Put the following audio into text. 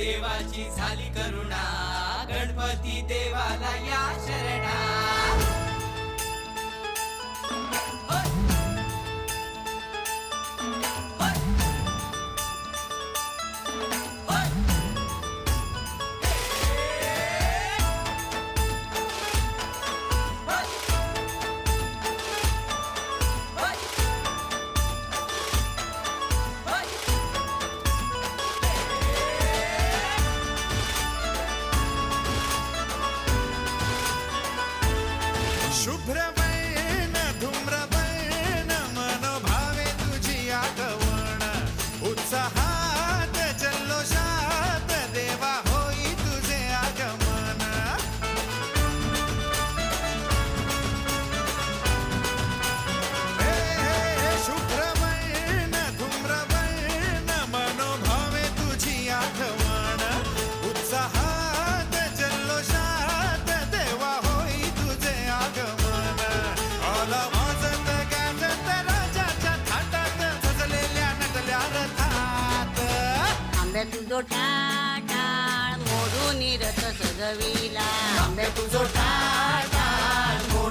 देवाची झाली करुणा, गणपती देवाला या शरणा. शुभ्रवर्ण धूम्रवर्ण मनोभावे तुझी आगमन, उत्साहात जल्लोषात देवा होई तुझे आगमन. हे शुभ्रवर्ण धूम्रवर्ण मनोभावे तुझी आगमन, उत्साहात जल्लोषात देवा होई तुझे आगमन. आला वाजत गाजत राजाच्या थाटात सजलेल्या नटल्या रथात. आंब्या तुझो टाळ मोडून रथ सजविला. आंबे तुझो टाळ